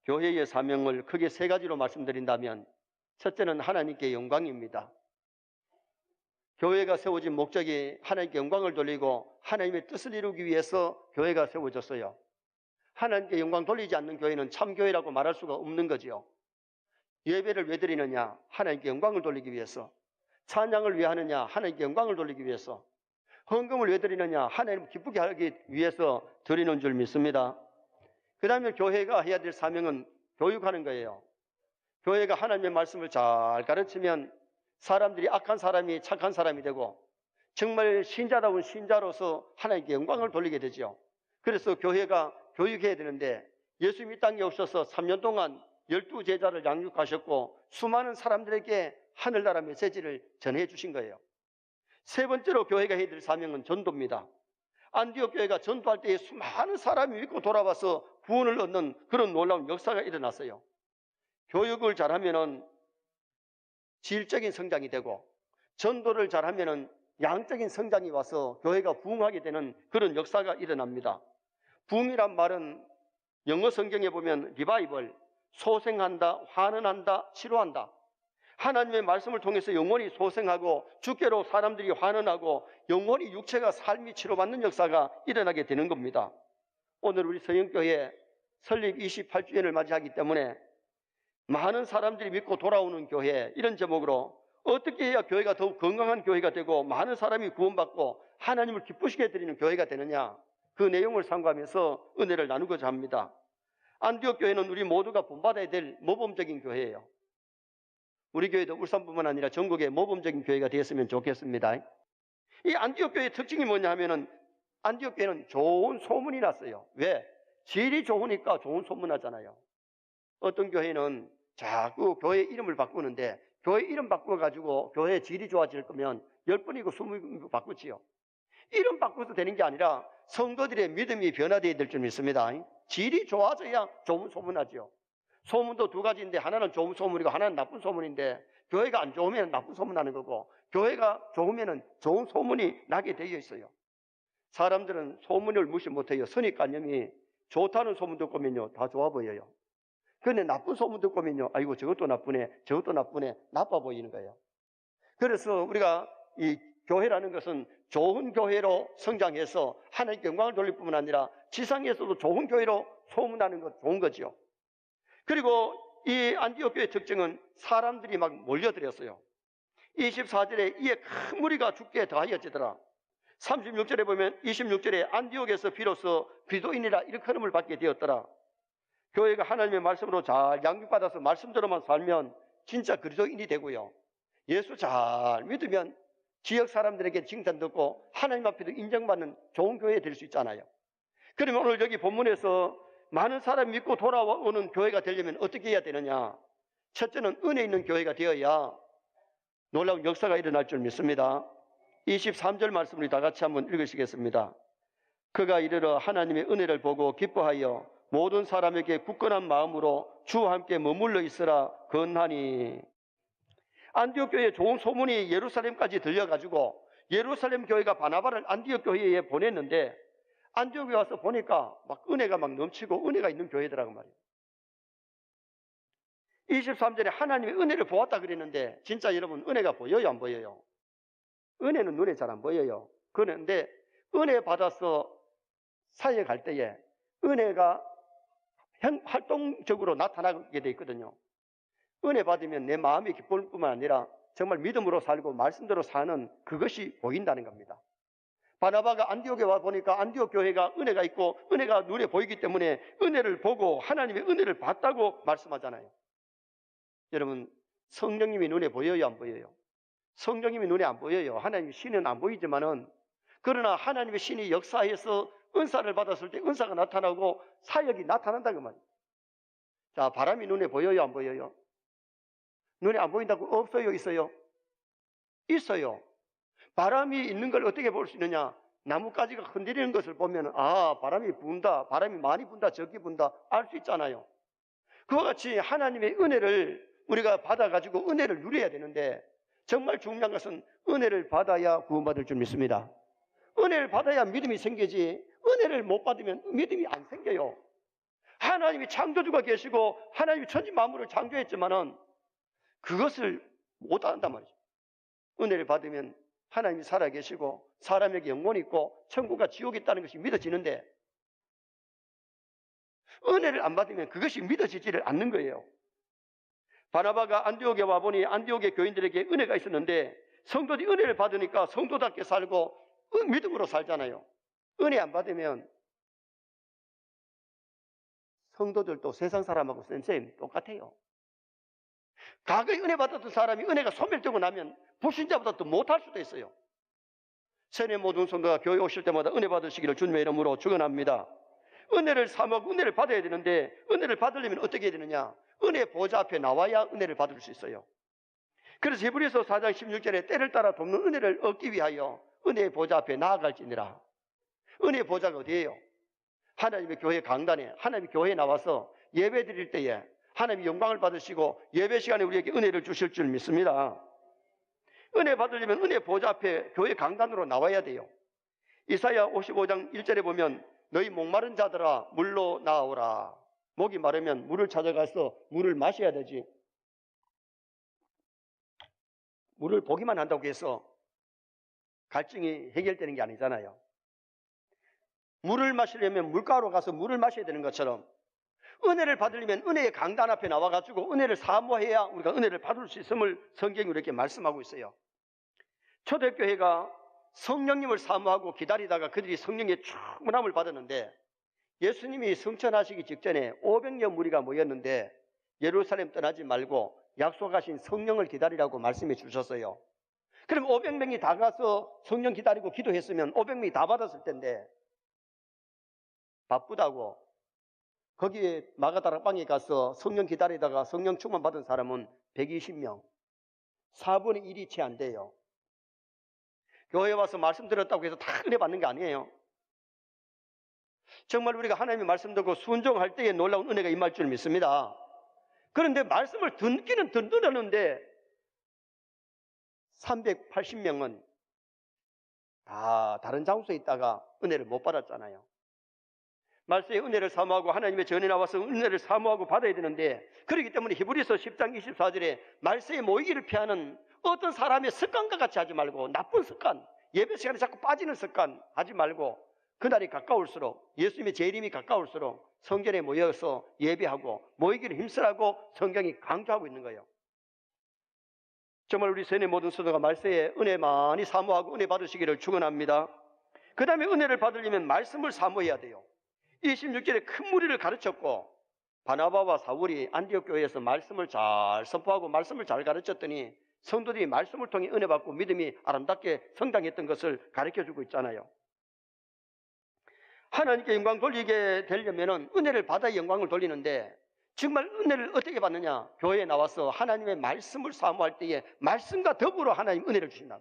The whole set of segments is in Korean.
교회의 사명을 크게 세 가지로 말씀드린다면, 첫째는 하나님께 영광입니다. 교회가 세워진 목적이 하나님께 영광을 돌리고 하나님의 뜻을 이루기 위해서 교회가 세워졌어요. 하나님께 영광 돌리지 않는 교회는 참교회라고 말할 수가 없는 거지요. 예배를 왜 드리느냐? 하나님께 영광을 돌리기 위해서. 찬양을 왜 하느냐? 하나님께 영광을 돌리기 위해서. 헌금을 왜 드리느냐? 하나님을 기쁘게 하기 위해서 드리는 줄 믿습니다. 그 다음에 교회가 해야 될 사명은 교육하는 거예요. 교회가 하나님의 말씀을 잘 가르치면 사람들이 악한 사람이 착한 사람이 되고 정말 신자다운 신자로서 하나님께 영광을 돌리게 되죠. 그래서 교회가 교육해야 되는데, 예수님이 땅에 오셔서 3년 동안 12제자를 양육하셨고 수많은 사람들에게 하늘나라 메시지를 전해 주신 거예요. 세 번째로 교회가 해야 될 사명은 전도입니다. 안디옥 교회가 전도할 때에 수많은 사람이 믿고 돌아와서 구원을 얻는 그런 놀라운 역사가 일어났어요. 교육을 잘하면은 질적인 성장이 되고, 전도를 잘하면은 양적인 성장이 와서 교회가 부흥하게 되는 그런 역사가 일어납니다. 부흥이란 말은 영어 성경에 보면 리바이벌, 소생한다, 환원한다, 치료한다. 하나님의 말씀을 통해서 영혼이 소생하고 주께로 사람들이 환원하고 영혼이 육체가 삶이 치료받는 역사가 일어나게 되는 겁니다. 오늘 우리 서영교회 설립 28주년을 맞이하기 때문에 많은 사람들이 믿고 돌아오는 교회, 이런 제목으로 어떻게 해야 교회가 더욱 건강한 교회가 되고 많은 사람이 구원받고 하나님을 기쁘시게 드리는 교회가 되느냐, 그 내용을 상고하면서 은혜를 나누고자 합니다. 안디옥 교회는 우리 모두가 본받아야 될 모범적인 교회예요. 우리 교회도 울산뿐만 아니라 전국의 모범적인 교회가 되었으면 좋겠습니다. 이 안디옥 교회의 특징이 뭐냐 하면은, 안디옥 교회는 좋은 소문이 났어요. 왜? 질이 좋으니까 좋은 소문 나잖아요. 어떤 교회는 자꾸 교회 이름을 바꾸는데, 교회 이름 바꿔가지고 교회 질이 좋아질 거면 10번이고 20번 바꾸지요. 이름 바꿔서 되는 게 아니라 성도들의 믿음이 변화되어야 될 줄 믿습니다. 질이 좋아져야 좋은 소문하지요. 소문도 두 가지인데, 하나는 좋은 소문이고 하나는 나쁜 소문인데, 교회가 안 좋으면 나쁜 소문 나는 거고 교회가 좋으면 좋은 소문이 나게 되어 있어요. 사람들은 소문을 무시 못해요. 선입관념이 좋다는 소문 듣고 오면요 다 좋아 보여요. 그런데 나쁜 소문 듣고 오면요, 아이고 저것도 나쁘네, 저것도 나쁘네, 나빠 보이는 거예요. 그래서 우리가 이 교회라는 것은 좋은 교회로 성장해서 하나님께 영광을 돌릴 뿐만 아니라 지상에서도 좋은 교회로 소문나는 것, 좋은 거죠. 그리고 이 안디옥 교회의 특징은 사람들이 막 몰려들었어요. 24절에 이에 큰 무리가 죽게 더하여지더라. 36절에 보면 26절에 안디옥에서 비로소 그리스도인이라 일컬음을 받게 되었더라. 교회가 하나님의 말씀으로 잘 양육받아서 말씀대로만 살면 진짜 그리스도인이 되고요, 예수 잘 믿으면 지역 사람들에게 칭찬 듣고 하나님 앞에도 인정받는 좋은 교회 될 수 있잖아요. 그러면 오늘 여기 본문에서 많은 사람이 믿고 돌아오는 교회가 되려면 어떻게 해야 되느냐? 첫째는 은혜 있는 교회가 되어야 놀라운 역사가 일어날 줄 믿습니다. 23절 말씀을 다 같이 한번 읽으시겠습니다. 그가 이르러 하나님의 은혜를 보고 기뻐하여 모든 사람에게 굳건한 마음으로 주와 함께 머물러 있으라 건하니. 안디옥 교회에 좋은 소문이 예루살렘까지 들려가지고 예루살렘 교회가 바나바를 안디옥 교회에 보냈는데, 안디옥에 와서 보니까 막 은혜가 막 넘치고 은혜가 있는 교회더라고 말이에요. 23절에 하나님의 은혜를 보았다 그랬는데, 진짜 여러분 은혜가 보여요, 안 보여요? 은혜는 눈에 잘 안 보여요. 그런데 은혜 받아서 사회에 갈 때에 은혜가 활동적으로 나타나게 돼 있거든요. 은혜 받으면 내 마음이 기쁠 뿐만 아니라 정말 믿음으로 살고 말씀대로 사는 그것이 보인다는 겁니다. 바나바가 안디옥에 와 보니까 안디옥 교회가 은혜가 있고 은혜가 눈에 보이기 때문에 은혜를 보고 하나님의 은혜를 봤다고 말씀하잖아요. 여러분, 성령님이 눈에 보여요, 안 보여요? 성령님이 눈에 안 보여요. 하나님의 신은 안 보이지만은, 그러나 하나님의 신이 역사해서 은사를 받았을 때 은사가 나타나고 사역이 나타난다 그 말이에요. 자, 바람이 눈에 보여요, 안 보여요? 눈에 안 보인다고 없어요, 있어요? 있어요. 바람이 있는 걸 어떻게 볼 수 있느냐? 나뭇가지가 흔들리는 것을 보면 아, 바람이 분다, 바람이 많이 분다, 적게 분다 알 수 있잖아요. 그와 같이 하나님의 은혜를 우리가 받아가지고 은혜를 누려야 되는데 정말 중요한 것은 은혜를 받아야 구원받을 줄 믿습니다. 은혜를 받아야 믿음이 생기지 은혜를 못 받으면 믿음이 안 생겨요. 하나님이 창조주가 계시고 하나님이 천지 만물을 창조했지만은 그것을 못 한단 말이죠. 은혜를 받으면 하나님이 살아계시고 사람에게 영혼이 있고 천국과 지옥이 있다는 것이 믿어지는데 은혜를 안 받으면 그것이 믿어지지를 않는 거예요. 바나바가 안디옥에 와보니 안디옥의 교인들에게 은혜가 있었는데 성도들이 은혜를 받으니까 성도답게 살고 믿음으로 살잖아요. 은혜 안 받으면 성도들도 세상 사람하고 쌤 똑같아요. 과거에 은혜 받았던 사람이 은혜가 소멸되고 나면 불신자보다 더 못할 수도 있어요. 세뇌 모든 성도가 교회 오실 때마다 은혜 받으시기를 주님의 이름으로 축원합니다. 은혜를 사모하고 은혜를 받아야 되는데 은혜를 받으려면 어떻게 해야 되느냐? 은혜 보좌 앞에 나와야 은혜를 받을 수 있어요. 그래서 히브리서 4장 16절에 때를 따라 돕는 은혜를 얻기 위하여 은혜의 보좌 앞에 나아갈지니라. 은혜의 보좌가 어디예요? 하나님의 교회 강단에 하나님의 교회에 나와서 예배 드릴 때에 하나님의 영광을 받으시고 예배 시간에 우리에게 은혜를 주실 줄 믿습니다. 은혜 받으려면 은혜 보좌 앞에 교회 강단으로 나와야 돼요. 이사야 55장 1절에 보면 너희 목마른 자들아 물로 나오라. 목이 마르면 물을 찾아가서 물을 마셔야 되지. 물을 보기만 한다고 해서 갈증이 해결되는 게 아니잖아요. 물을 마시려면 물가로 가서 물을 마셔야 되는 것처럼 은혜를 받으려면 은혜의 강단 앞에 나와가지고 은혜를 사모해야 우리가 은혜를 받을 수 있음을 성경이 이렇게 말씀하고 있어요. 초대교회가 성령님을 사모하고 기다리다가 그들이 성령의 충만함을 받았는데 예수님이 승천하시기 직전에 500여 무리가 모였는데 예루살렘 떠나지 말고 약속하신 성령을 기다리라고 말씀해 주셨어요. 그럼 500명이 다 가서 성령 기다리고 기도했으면 500명이 다 받았을 텐데 바쁘다고 거기에 마가다락방에 가서 성령 기다리다가 성령 충만 받은 사람은 120명, 4분의 1이 채 안 돼요. 교회에 와서 말씀 들었다고 해서 다 은혜 받는 게 아니에요. 정말 우리가 하나님의 말씀 듣고 순종할 때에 놀라운 은혜가 임할 줄 믿습니다. 그런데 말씀을 듣기는 듣는데 380명은 다 다른 장소에 있다가 은혜를 못 받았잖아요. 말씀의 은혜를 사모하고 하나님의 전에 나와서 은혜를 사모하고 받아야 되는데 그렇기 때문에 히브리서 10장 24절에 말씀에 모이기를 피하는 어떤 사람의 습관과 같이 하지 말고 나쁜 습관, 예배 시간에 자꾸 빠지는 습관 하지 말고 그날이 가까울수록 예수님의 재림이 가까울수록 성전에 모여서 예배하고 모이기를 힘쓰라고 성경이 강조하고 있는 거예요. 정말 우리 세뇌 모든 성도가 말세에 은혜 많이 사모하고 은혜 받으시기를 축원합니다. 그 다음에 은혜를 받으려면 말씀을 사모해야 돼요. 26절에 큰 무리를 가르쳤고 바나바와 사울이 안디옥 교회에서 말씀을 잘 선포하고 말씀을 잘 가르쳤더니 성도들이 말씀을 통해 은혜 받고 믿음이 아름답게 성장했던 것을 가르쳐주고 있잖아요. 하나님께 영광 돌리게 되려면 은혜를 받아 영광을 돌리는데 정말 은혜를 어떻게 받느냐? 교회에 나와서 하나님의 말씀을 사모할 때에 말씀과 더불어 하나님 은혜를 주신다.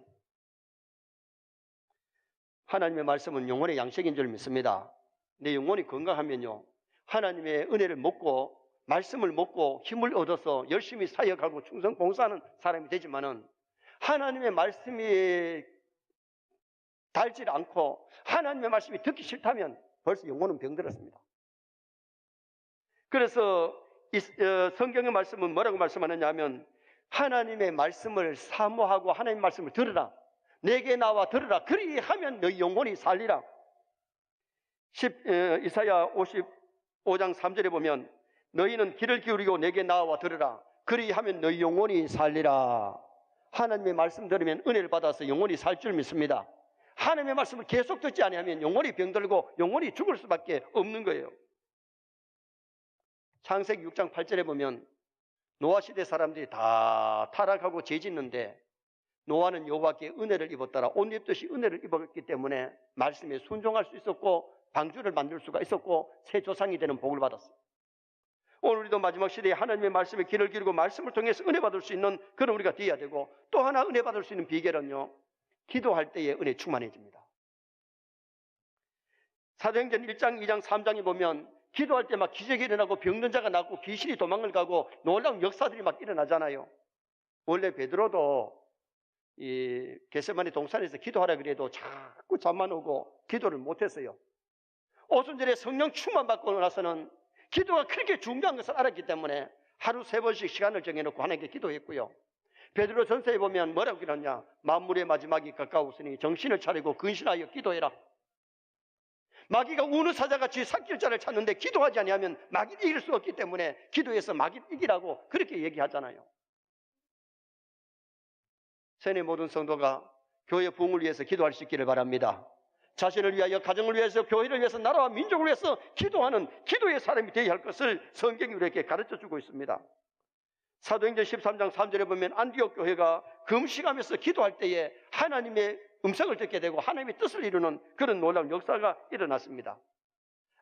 하나님의 말씀은 영혼의 양식인 줄 믿습니다. 내 영혼이 건강하면요 하나님의 은혜를 먹고 말씀을 먹고 힘을 얻어서 열심히 사역하고 충성 봉사하는 사람이 되지만은 하나님의 말씀이 닳지 않고 하나님의 말씀이 듣기 싫다면 벌써 영혼은 병들었습니다. 그래서 성경의 말씀은 뭐라고 말씀하느냐 하면 하나님의 말씀을 사모하고 하나님의 말씀을 들으라. 내게 나와 들으라. 그리하면 너희 영혼이 살리라. 이사야 55장 3절에 보면 너희는 귀를 기울이고 내게 나와 들으라. 그리하면 너희 영혼이 살리라. 하나님의 말씀 들으면 은혜를 받아서 영혼이 살 줄 믿습니다. 하나님의 말씀을 계속 듣지 아니하면 영혼이 병들고 영혼이 죽을 수밖에 없는 거예요. 창세기 6장 8절에 보면 노아 시대 사람들이 다 타락하고 죄짓는데 노아는 여호와께 은혜를 입었더라. 옷 입듯이 은혜를 입었기 때문에 말씀에 순종할 수 있었고 방주를 만들 수가 있었고 새 조상이 되는 복을 받았어요. 오늘 우리도 마지막 시대에 하나님의 말씀에 귀를 기울이고 말씀을 통해서 은혜 받을 수 있는 그런 우리가 되어야 되고, 또 하나 은혜 받을 수 있는 비결은요, 기도할 때에 은혜 충만해집니다. 사도행전 1장, 2장, 3장에 보면 기도할 때 막 기적이 일어나고 병든 자가 낫고 귀신이 도망을 가고 놀라운 역사들이 막 일어나잖아요. 원래 베드로도 이 겟세마네 동산에서 기도하라 그래도 자꾸 잠만 오고 기도를 못했어요. 오순절에 성령 충만 받고 나서는 기도가 그렇게 중요한 것을 알았기 때문에 하루 3번씩 시간을 정해놓고 하나님께 기도했고요. 베드로 전서에 보면 뭐라고 기도하냐? 만물의 마지막이 가까웠으니 정신을 차리고 근신하여 기도해라. 마귀가 우는 사자같이 삭힐 자를 찾는데 기도하지 아니하면 마귀를 이길 수 없기 때문에 기도해서 마귀를 이기라고 그렇게 얘기하잖아요. 세뇌 모든 성도가 교회 부흥을 위해서 기도할 수 있기를 바랍니다. 자신을 위하여, 가정을 위해서, 교회를 위해서, 나라와 민족을 위해서 기도하는 기도의 사람이 되어야 할 것을 성경이 우리에게 가르쳐주고 있습니다. 사도행전 13장 3절에 보면 안디옥 교회가 금식하면서 기도할 때에 하나님의 음성을 듣게 되고 하나님의 뜻을 이루는 그런 놀라운 역사가 일어났습니다.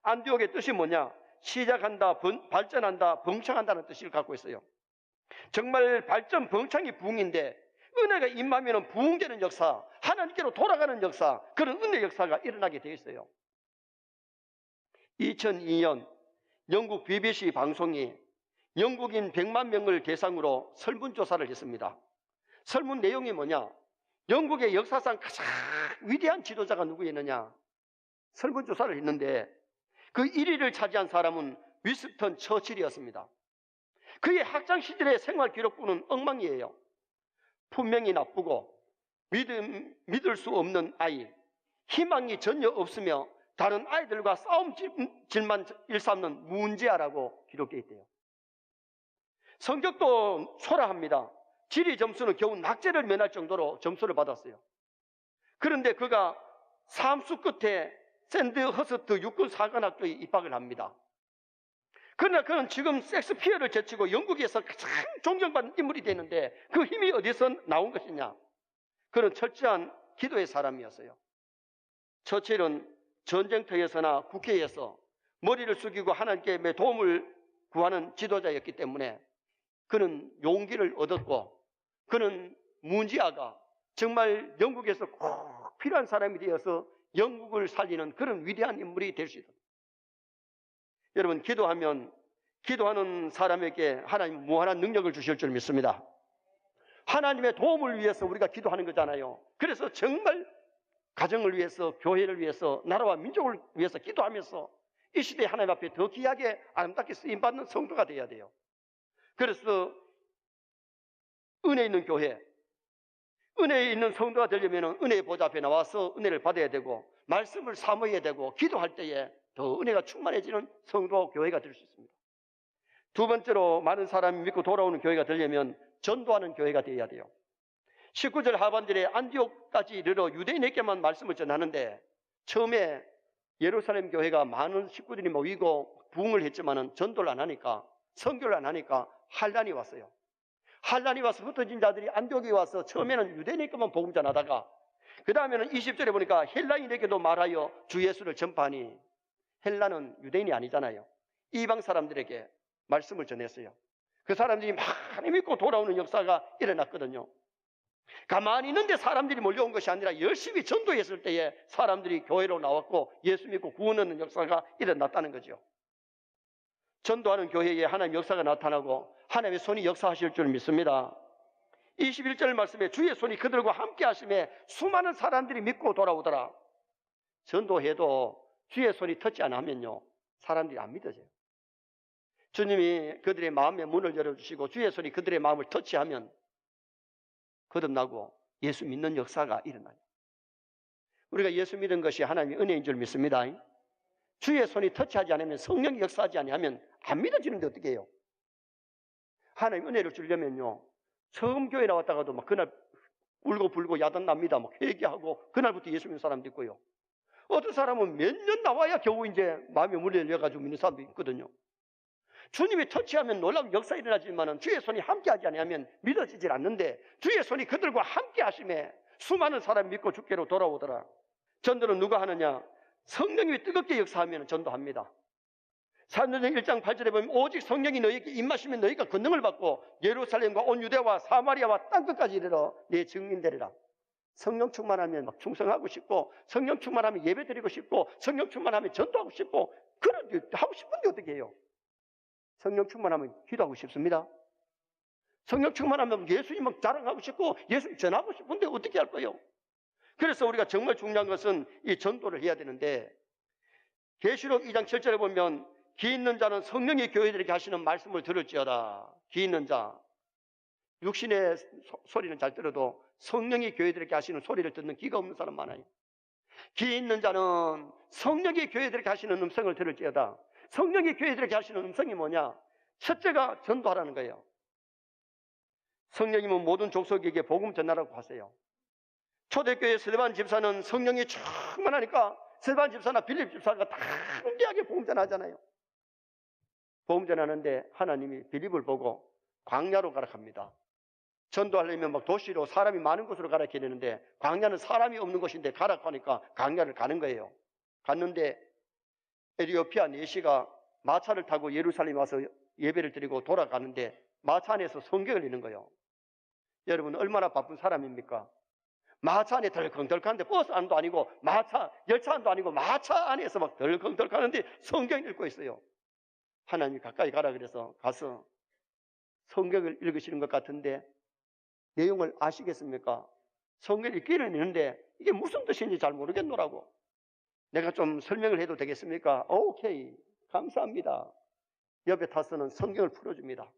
안디옥의 뜻이 뭐냐? 시작한다, 발전한다, 번창한다는 뜻을 갖고 있어요. 정말 발전, 번창이 부흥인데 은혜가 임하면 부흥되는 역사, 하나님께로 돌아가는 역사, 그런 은혜 역사가 일어나게 되어 있어요. 2002년 영국 BBC 방송이 영국인 100만 명을 대상으로 설문조사를 했습니다. 설문 내용이 뭐냐? 영국의 역사상 가장 위대한 지도자가 누구였느냐? 설문조사를 했는데 그 1위를 차지한 사람은 위스턴 처칠이었습니다. 그의 학창시절의 생활기록부는 엉망이에요. 분명히 나쁘고 믿을 수 없는 아이, 희망이 전혀 없으며 다른 아이들과 싸움질만 일삼는 문제아라고 기록되어 있대요. 성적도 초라합니다. 지리 점수는 겨우 낙제를 면할 정도로 점수를 받았어요. 그런데 그가 삼수 끝에 샌드허스트 육군 사관학교에 입학을 합니다. 그러나 그는 지금 섹스피어를 제치고 영국에서 가장 존경받는 인물이 되는데 그 힘이 어디서 나온 것이냐? 그는 철저한 기도의 사람이었어요. 처칠은 전쟁터에서나 국회에서 머리를 숙이고 하나님께 도움을 구하는 지도자였기 때문에 그는 용기를 얻었고, 그는 문지아가 정말 영국에서 꼭 필요한 사람이 되어서 영국을 살리는 그런 위대한 인물이 될 수 있다. 여러분, 기도하는 사람에게 하나님 무한한 능력을 주실 줄 믿습니다. 하나님의 도움을 위해서 우리가 기도하는 거잖아요. 그래서 정말 가정을 위해서, 교회를 위해서, 나라와 민족을 위해서 기도하면서 이 시대에 하나님 앞에 더 귀하게 아름답게 쓰임받는 성도가 되어야 돼요. 그래서 은혜 있는 교회, 은혜 있는 성도가 되려면 은혜의 보좌 앞에 나와서 은혜를 받아야 되고 말씀을 사모해야 되고 기도할 때에 더 은혜가 충만해지는 성도 교회가 될 수 있습니다. 두 번째로, 많은 사람이 믿고 돌아오는 교회가 되려면 전도하는 교회가 되어야 돼요. 19절 하반절에 안디옥까지 이르러 유대인에게만 말씀을 전하는데, 처음에 예루살렘 교회가 많은 식구들이 모이고 부흥을 했지만은 전도를 안 하니까, 선교를 안 하니까 환란이 왔어요. 환란이 와서 흩어진 자들이 안디옥에 와서 처음에는 유대인에게만 복음 전하다가 그 다음에는 20절에 보니까 헬라인에게도 말하여 주 예수를 전파하니, 헬라는 유대인이 아니잖아요. 이방 사람들에게 말씀을 전했어요. 그 사람들이 많이 믿고 돌아오는 역사가 일어났거든요. 가만히 있는데 사람들이 몰려온 것이 아니라 열심히 전도했을 때에 사람들이 교회로 나왔고 예수 믿고 구원하는 역사가 일어났다는 거죠. 전도하는 교회에 하나님의 역사가 나타나고 하나님의 손이 역사하실 줄 믿습니다. 21절 말씀에 주의 손이 그들과 함께 하심에 수많은 사람들이 믿고 돌아오더라. 전도해도 주의 손이 터치 안 하면요, 사람들이 안 믿어져요. 주님이 그들의 마음의 문을 열어주시고 주의 손이 그들의 마음을 터치하면 거듭나고 예수 믿는 역사가 일어나요. 우리가 예수 믿은 것이 하나님의 은혜인 줄 믿습니다. 주의 손이 터치하지 않으면, 성령이 역사하지 않으면 안 믿어지는데 어떻게 해요? 하나님 은혜를 주려면요, 처음 교회 나왔다가도 막 그날 울고 불고 야단납니다. 막 회개하고 그날부터 예수 믿는 사람도 있고요. 어떤 사람은 몇 년 나와야 겨우 이제 마음의 문을 열려가지고 믿는 사람도 있거든요. 주님이 터치하면 놀라운 역사 일어나지만은 주의 손이 함께하지 않으면 믿어지질 않는데, 주의 손이 그들과 함께 하심에 수많은 사람이 믿고 주께로 돌아오더라. 전도는 누가 하느냐? 성령이 뜨겁게 역사하면 전도합니다. 사도행전 1장 8절에 보면 오직 성령이 너희에게 임하시면 너희가 권능을 받고 예루살렘과 온 유대와 사마리아와 땅끝까지 이르러 내 증인되리라. 성령 충만하면 막 충성하고 싶고, 성령 충만하면 예배 드리고 싶고, 성령 충만하면 전도하고 싶고, 그런 하고 싶은데 어떻게 해요? 성령 충만하면 기도하고 싶습니다. 성령 충만하면 예수님 막 자랑하고 싶고 예수님 전하고 싶은데 어떻게 할 거예요? 그래서 우리가 정말 중요한 것은 이 전도를 해야 되는데, 계시록 2장 7절에 보면 귀 있는 자는 성령이 교회들에게 하시는 말씀을 들을지어다. 귀 있는 자, 육신의 소리는 잘 들어도 성령이 교회들에게 하시는 소리를 듣는 귀가 없는 사람 많아요. 귀 있는 자는 성령이 교회들에게 하시는 음성을 들을지어다. 성령이 교회들에게 하시는 음성이 뭐냐? 첫째가 전도하라는 거예요. 성령님은 모든 족속에게 복음 전하라고 하세요. 초대교회 스데반 집사는 성령이 충만하니까 스데반 집사나 빌립 집사가 다 함께하게 복음 전하잖아요. 복음 전하는데 하나님이 빌립을 보고 광야로 가라 합니다. 전도하려면 막 도시로 사람이 많은 곳으로 가라 했는데 광야는 사람이 없는 곳인데 가라고 하니까 광야를 가는 거예요. 갔는데 에티오피아 내시가 마차를 타고 예루살렘 와서 예배를 드리고 돌아가는데 마차 안에서 성경을 읽는 거예요. 여러분 얼마나 바쁜 사람입니까? 마차 안에 덜컹덜컹한데 버스 안도 아니고 열차 안도 아니고 마차 안에서 막 덜컹덜컹하는데 성경을 읽고 있어요. 하나님이 가까이 가라 그래서 가서 성경을 읽으시는 것 같은데 내용을 아시겠습니까? 성경을 읽기는 있는데 이게 무슨 뜻인지 잘 모르겠노라고. 내가 좀 설명을 해도 되겠습니까? 오케이, 감사합니다. 옆에 타서는 성경을 풀어줍니다.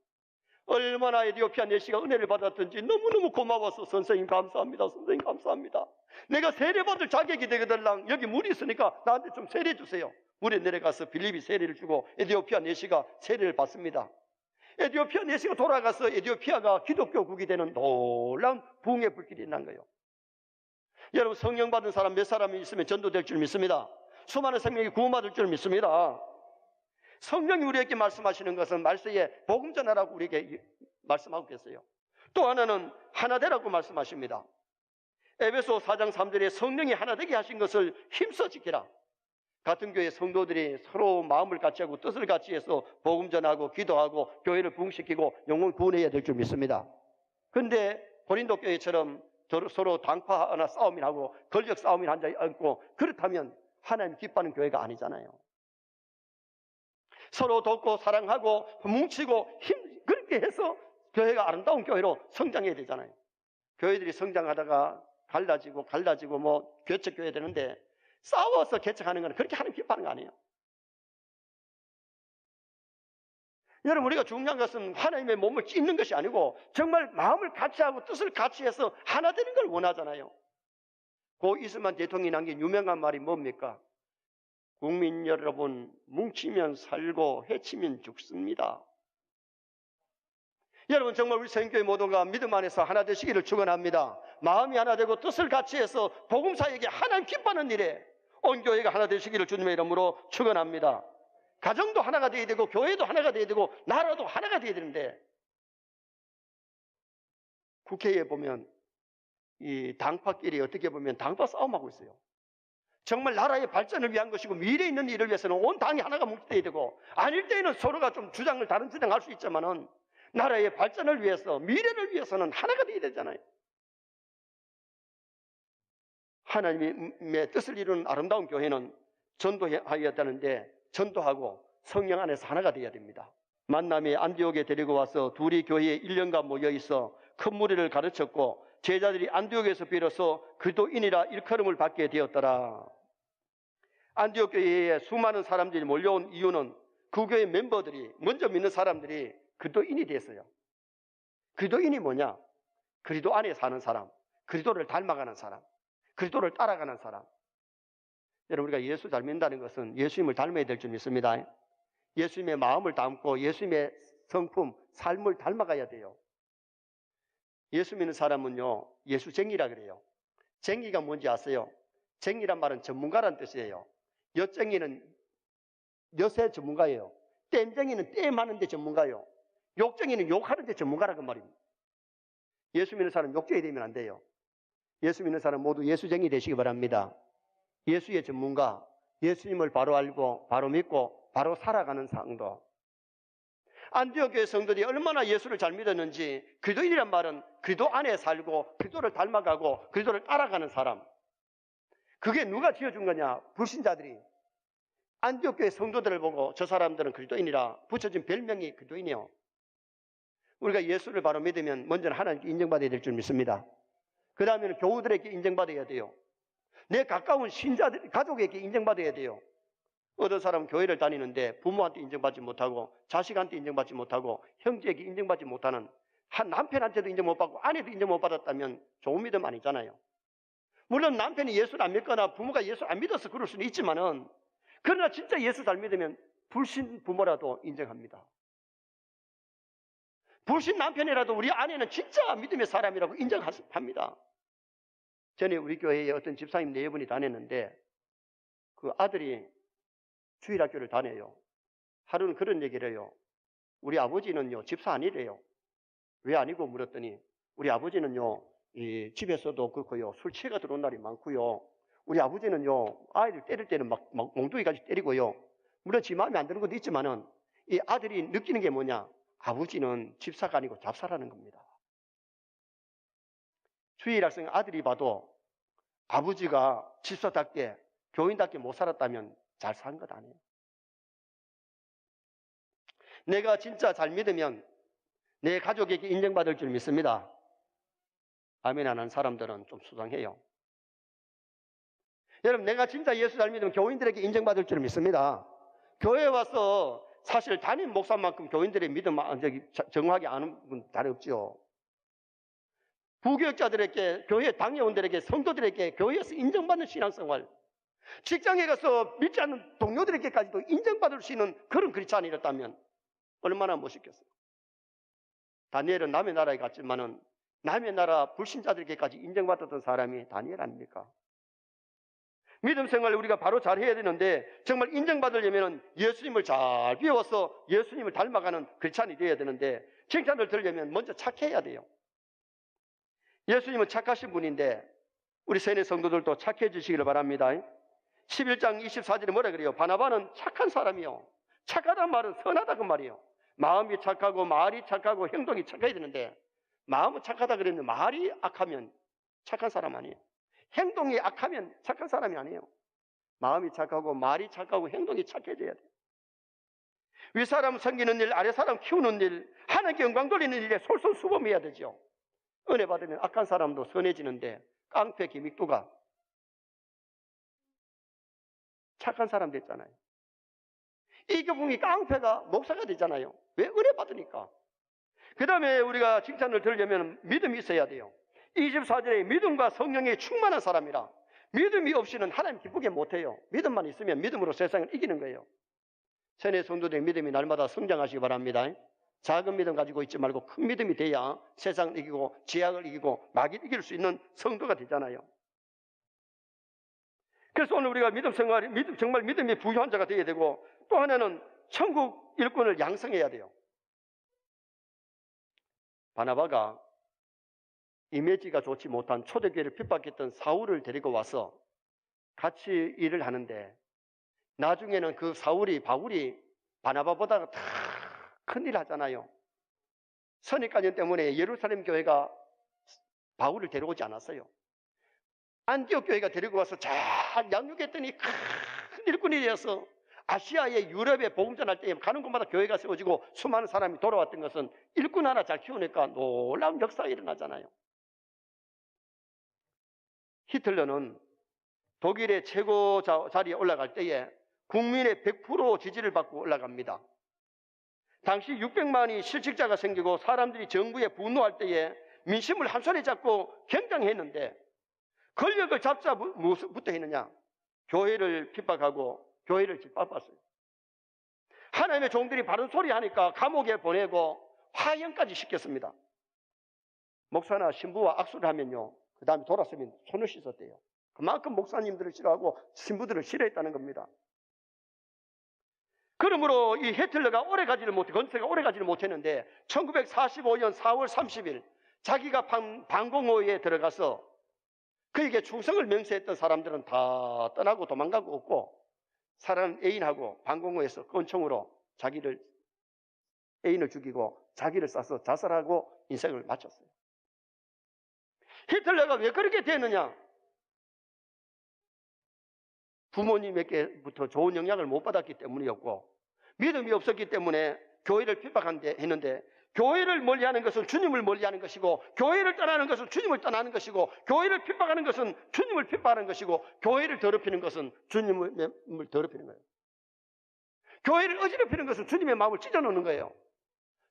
얼마나 에티오피아 내시가 은혜를 받았든지 너무너무 고마워서 선생님 감사합니다. 선생님 감사합니다. 내가 세례받을 자격이 되거들랑 여기 물이 있으니까 나한테 좀 세례 주세요. 물에 내려가서 빌립이 세례를 주고 에티오피아 내시가 세례를 받습니다. 에티오피아 내시가 돌아가서 에티오피아가 기독교국이 되는 놀라운 부흥의 불길이 난 거예요. 여러분 성령 받은 사람 몇 사람이 있으면 전도될 줄 믿습니다. 수많은 생명이 구원받을 줄 믿습니다. 성령이 우리에게 말씀하시는 것은 말세에 복음 전하라고 우리에게 말씀하고 계세요. 또 하나는 하나 되라고 말씀하십니다. 에베소 4장 3절에 성령이 하나 되게 하신 것을 힘써 지키라. 같은 교회 성도들이 서로 마음을 같이 하고 뜻을 같이 해서 복음 전하고 기도하고 교회를 부흥시키고 영혼 구원해야 될 줄 믿습니다. 그런데 고린도 교회처럼 서로 당파하나 싸움이나 하고 권력 싸움이나 앉아있고 그렇다면 하나님 기뻐하는 교회가 아니잖아요. 서로 돕고 사랑하고 뭉치고 그렇게 해서 교회가 아름다운 교회로 성장해야 되잖아요. 교회들이 성장하다가 갈라지고 뭐 개척교회 되는데 싸워서 개척하는 건 그렇게 하나님 기뻐하는 거 아니에요. 여러분 우리가 중요한 것은 하나님의 몸을 찢는 것이 아니고 정말 마음을 같이 하고 뜻을 같이 해서 하나 되는 걸 원하잖아요. 고 이스만 대통령이 남긴 유명한 말이 뭡니까? 국민 여러분, 뭉치면 살고 해치면 죽습니다. 여러분 정말 우리 선교회 모두가 믿음 안에서 하나 되시기를 축원합니다. 마음이 하나 되고 뜻을 같이 해서 복음사에게 하나님 기뻐하는 일에 온 교회가 하나 되시기를 주님의 이름으로 축원합니다. 가정도 하나가 되어야 되고 교회도 하나가 되어야 되고 나라도 하나가 되어야 되는데 국회에 보면 이 당파끼리 어떻게 보면 당파 싸움하고 있어요. 정말 나라의 발전을 위한 것이고 미래에 있는 일을 위해서는 온 당이 하나가 뭉쳐야 되고 아닐 때에는 서로가 좀 다른 주장할 수 있지만은 나라의 발전을 위해서 미래를 위해서는 하나가 되어야 되잖아요. 하나님의 뜻을 이루는 아름다운 교회는 전도해야 되는데 전도하고 성령 안에서 하나가 되어야 됩니다. 만남이 안디옥에 데리고 와서 둘이 교회에 1년간 모여있어 큰 무리를 가르쳤고 제자들이 안디옥에서 비로소 그리스도인이라 일컬음을 받게 되었더라. 안디옥 교회에 수많은 사람들이 몰려온 이유는 그 교회 멤버들이 먼저 믿는 사람들이 그리스도인이 됐어요. 그리스도인이 뭐냐? 그리스도 안에 사는 사람, 그리스도를 닮아가는 사람, 그리스도를 따라가는 사람. 여러분 우리가 예수 잘 믿는다는 것은 예수님을 닮아야 될 줄 믿습니다. 예수님의 마음을 담고 예수님의 성품, 삶을 닮아가야 돼요. 예수 믿는 사람은요 예수쟁이라 그래요. 쟁이가 뭔지 아세요? 쟁이란 말은 전문가란 뜻이에요. 엿쟁이는 엿의 전문가예요. 땜쟁이는 땜하는 데 전문가예요. 욕쟁이는 욕하는 데 전문가라고 말입니다. 예수 믿는 사람 욕쟁이 되면 안 돼요. 예수 믿는 사람 모두 예수쟁이 되시기 바랍니다. 예수의 전문가, 예수님을 바로 알고 바로 믿고 바로 살아가는 성도. 안디옥 교회 성도들이 얼마나 예수를 잘 믿었는지, 그리스도인이란 말은 그리스도 안에 살고 그리스도를 닮아가고 그리스도를 따라가는 사람. 그게 누가 지어준 거냐? 불신자들이. 안디옥 교회 성도들을 보고 저 사람들은 그리스도인이라 붙여진 별명이 그리스도인이요. 우리가 예수를 바로 믿으면 먼저는 하나님께 인정받아야 될 줄 믿습니다. 그 다음에는 교우들에게 인정받아야 돼요. 내 가까운 신자들, 가족에게 인정받아야 돼요. 어떤 사람은 교회를 다니는데 부모한테 인정받지 못하고 자식한테 인정받지 못하고 형제에게 인정받지 못하는, 한 남편한테도 인정 못 받고 아내도 인정 못 받았다면 좋은 믿음 아니잖아요. 물론 남편이 예수를 안 믿거나 부모가 예수를 안 믿어서 그럴 수는 있지만은, 그러나 진짜 예수 잘 믿으면 불신 부모라도 인정합니다. 불신 남편이라도 우리 아내는 진짜 믿음의 사람이라고 인정합니다. 전에 우리 교회에 어떤 집사님 4분이 다녔는데 그 아들이 주일학교를 다녀요. 하루는 그런 얘기를 해요. 우리 아버지는요 집사 아니래요. 왜 아니고 물었더니 우리 아버지는요 이 집에서도 그렇고요 술 취해가 들어온 날이 많고요. 우리 아버지는요 아이들 때릴 때는 막 몽둥이까지 때리고요. 물론 지 마음에 안 드는 것도 있지만은 이 아들이 느끼는 게 뭐냐? 아버지는 집사가 아니고 잡사라는 겁니다. 주일학생 아들이 봐도 아버지가 집사답게 교인답게 못 살았다면 잘 산 것 아니에요. 내가 진짜 잘 믿으면 내 가족에게 인정받을 줄 믿습니다. 아멘 안 하는 사람들은 좀 수상해요. 여러분, 내가 진짜 예수 잘 믿으면 교인들에게 인정받을 줄 믿습니다. 교회에 와서 사실 담임 목사만큼 교인들의 믿음 정확하게 아는 분 잘 없죠. 부교육자들에게, 교회 당회원들에게, 성도들에게 교회에서 인정받는 신앙생활, 직장에 가서 믿지 않는 동료들에게까지도 인정받을 수 있는 그런 크리스찬이 있다면 얼마나 멋있겠어요. 다니엘은 남의 나라에 갔지만은 남의 나라 불신자들에게까지 인정받았던 사람이 다니엘 아닙니까? 믿음 생활을 우리가 바로 잘 해야 되는데, 정말 인정받으려면 예수님을 잘 배워서 예수님을 닮아가는 크리스찬이 되어야 되는데, 칭찬을 들으려면 먼저 착해야 돼요. 예수님은 착하신 분인데 우리 세뇌 성도들도 착해지시기를 바랍니다. 11장 24절에 뭐라 그래요? 바나바는 착한 사람이요. 착하단 말은 선하다 그 말이에요. 마음이 착하고 말이 착하고 행동이 착해야 되는데, 마음은 착하다 그랬는데 말이 악하면 착한 사람 아니에요. 행동이 악하면 착한 사람이 아니에요. 마음이 착하고 말이 착하고 행동이 착해져야 돼요. 윗사람 섬기는 일, 아랫사람 키우는 일, 하나님께 영광 돌리는 일에 솔선수범해야 되죠. 은혜 받으면 악한 사람도 선해지는데 깡패 기믹두가 착한 사람 됐잖아요. 이교풍이 깡패가 목사가 되잖아요. 왜? 은혜 받으니까. 그 다음에 우리가 칭찬을 들으려면 믿음이 있어야 돼요. 24절에 믿음과 성령에 충만한 사람이라. 믿음이 없이는 하나님 기쁘게 못해요. 믿음만 있으면 믿음으로 세상을 이기는 거예요. 세뇌 성도들의 믿음이 날마다 성장하시기 바랍니다. 작은 믿음 가지고 있지 말고 큰 믿음이 돼야 세상을 이기고 죄악을 이기고 마귀를 이길 수 있는 성도가 되잖아요. 그래서 오늘 우리가 믿음 생활, 정말 믿음이 부유한 자가 되어야 되고, 또 하나는 천국 일꾼을 양성해야 돼요. 바나바가 이미지가 좋지 못한 초대교회를 핍박했던 사울을 데리고 와서 같이 일을 하는데, 나중에는 그 바울이 바나바보다 다 큰일 하잖아요. 선입관념 때문에 예루살렘 교회가 바울을 데려오지 않았어요. 안디옥 교회가 데리고 와서 잘 양육했더니 큰 일꾼이 되어서 아시아의 유럽에 복음 전할 때 가는 곳마다 교회가 세워지고 수많은 사람이 돌아왔던 것은 일꾼 하나 잘 키우니까 놀라운 역사가 일어나잖아요. 히틀러는 독일의 최고 자리에 올라갈 때에 국민의 100% 지지를 받고 올라갑니다. 당시 600만이 실직자가 생기고 사람들이 정부에 분노할 때에 민심을 한 손에 잡고 경쟁했는데, 권력을 잡자 무엇부터 했느냐? 교회를 핍박하고 교회를 짓밟았어요. 하나님의 종들이 바른 소리 하니까 감옥에 보내고 화형까지 시켰습니다. 목사나 신부와 악수를 하면요, 그 다음에 돌아서면 손을 씻었대요. 그만큼 목사님들을 싫어하고 신부들을 싫어했다는 겁니다. 그러므로 이 히틀러가 건세가 오래 가지를 못했는데 1945년 4월 30일 자기가 방공호에 들어가서 그에게 충성을 맹세했던 사람들은 다 떠나고 도망가고 없고, 사랑하는 애인하고 방공호에서 권총으로 애인을 죽이고 자기를 쏴서 자살하고 인생을 마쳤어요. 히틀러가 왜 그렇게 됐느냐? 부모님에게부터 좋은 영향을 못 받았기 때문이었고, 믿음이 없었기 때문에 교회를 했는데, 교회를 멀리하는 것은 주님을 멀리하는 것이고, 교회를 떠나는 것은 주님을 떠나는 것이고, 교회를 핍박하는 것은 주님을 핍박하는 것이고, 교회를 더럽히는 것은 주님을 더럽히는 거예요. 교회를 어지럽히는 것은 주님의 마음을 찢어놓는 거예요.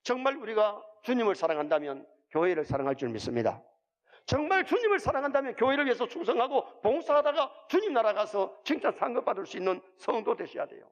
정말 우리가 주님을 사랑한다면 교회를 사랑할 줄 믿습니다. 정말 주님을 사랑한다면 교회를 위해서 충성하고 봉사하다가 주님 나라 가서 칭찬 상급 받을 수 있는 성도 되셔야 돼요.